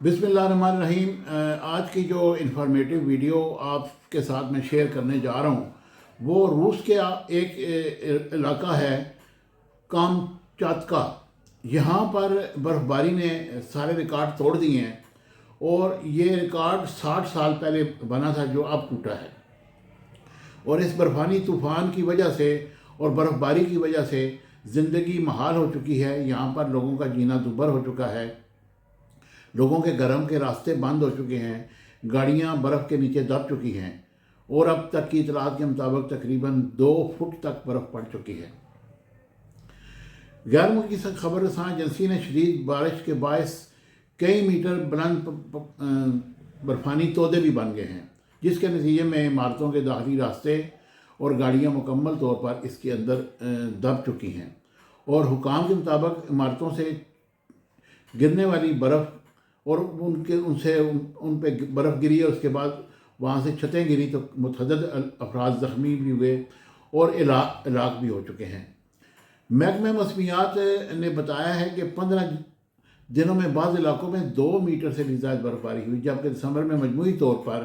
बिस्मिल्लाहिर्रहमानिर्रहीम। आज की जो इन्फॉर्मेटिव वीडियो आपके साथ मैं शेयर करने जा रहा हूँ वो रूस के एक इलाका है कामचातका। यहाँ पर बर्फ़बारी ने सारे रिकॉर्ड तोड़ दिए हैं और ये रिकॉर्ड 60 साल पहले बना था जो अब टूटा है। और इस बर्फ़ानी तूफ़ान की वजह से और बर्फ़बारी की वजह से ज़िंदगी महाल हो चुकी है। यहाँ पर लोगों का जीना दुभर हो चुका है। लोगों के घरों के रास्ते बंद हो चुके हैं, गाड़ियां बर्फ़ के नीचे दब चुकी हैं और अब तक की इतलात के मुताबिक तकरीबन 2 फुट तक बर्फ़ पड़ चुकी है। गैर मुल्की खबर रसां एजेंसी ने शदीद बारिश के बायस कई मीटर बुलंद बर्फ़ानी तोदे भी बन गए हैं, जिसके नतीजे में इमारतों के दाखिली रास्ते और गाड़ियां मुकम्मल तौर पर इसके अंदर दब चुकी हैं। और हुकाम के मुताबिक इमारतों से गिरने वाली बर्फ़ और उन पे बर्फ़ गिरी है, उसके बाद वहाँ से छतें गिरी तो मुतअद्दिद अफराद ज़ख्मी भी हुए और इलाक भी हो चुके हैं। महकमा मौसमियात ने बताया है कि 15 दिनों में बाज़ इलाकों में 2 मीटर से भी ज़्यादा बर्फ़बारी हुई, जबकि दिसंबर में मजमूई तौर पर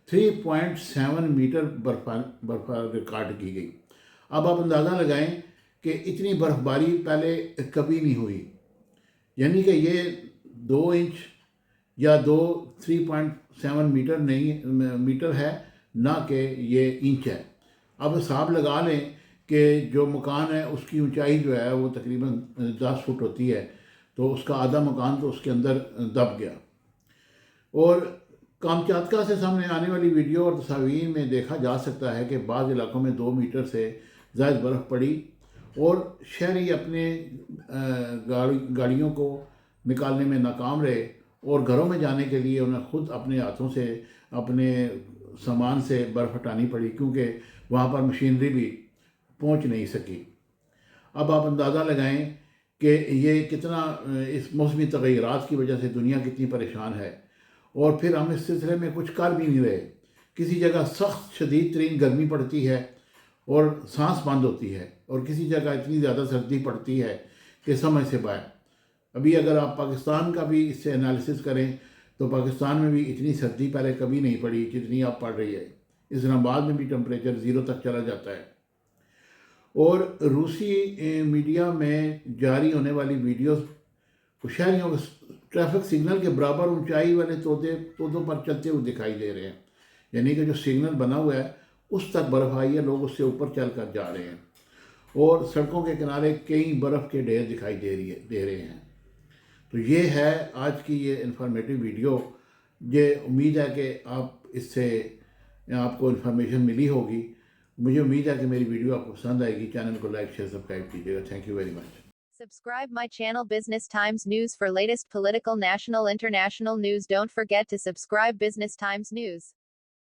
3.7 मीटर बर्फ़ रिकॉर्ड की गई। अब आप अंदाज़ा लगाएं कि इतनी बर्फ़बारी पहले कभी नहीं हुई, यानी कि ये 2 इंच या 3.7 मीटर नहीं मीटर है, ना कि ये इंच है। अब हिसाब लगा लें कि जो मकान है उसकी ऊंचाई जो है वो तकरीबन 10 फुट होती है, तो उसका आधा मकान तो उसके अंदर दब गया। और कामचातका से सामने आने वाली वीडियो और तस्वीर में देखा जा सकता है कि बाज़ इलाकों में 2 मीटर से ज़्यादा बर्फ़ पड़ी और शहरी अपने गाड़ियों को निकालने में नाकाम रहे और घरों में जाने के लिए उन्हें खुद अपने हाथों से अपने सामान से बर्फ़ हटानी पड़ी, क्योंकि वहाँ पर मशीनरी भी पहुँच नहीं सकी। अब आप अंदाज़ा लगाएं कि ये कितना इस मौसमी तग़य्युरात की वजह से दुनिया कितनी परेशान है। और फिर हम इस सिलसिले में कुछ कर भी नहीं रहे। किसी जगह सख्त शदीद तरीन गर्मी पड़ती है और सांस बंद होती है, और किसी जगह इतनी ज़्यादा सर्दी पड़ती है कि समझ से बाहर। अभी अगर आप पाकिस्तान का भी इससे एनालिसिस करें तो पाकिस्तान में भी इतनी सर्दी पहले कभी नहीं पड़ी जितनी अब पड़ रही है। इस्लामाबाद में भी टेम्परेचर 0 तक चला जाता है। और रूसी मीडिया में जारी होने वाली वीडियोस शहरियों को ट्रैफिक सिग्नल के बराबर ऊंचाई वाले तोदों पर चलते हुए दिखाई दे रहे हैं, यानी कि जो सिग्नल बना हुआ है उस तक बर्फ़ आई है, लोग उससे ऊपर चल कर जा रहे हैं और सड़कों के किनारे कई बर्फ़ के ढेर दिखाई दे रहे हैं। तो ये है आज की ये इन्फॉर्मेटिव वीडियो। ये उम्मीद है कि इससे आपको इन्फॉर्मेशन मिली होगी। मुझे उम्मीद है कि मेरी वीडियो आपको पसंद आएगी। चैनल को लाइक शेयर सब्सक्राइब कीजिएगा। Thank you very much. Subscribe my channel Business Times News for latest political, national, international news. Don't forget to subscribe Business Times News.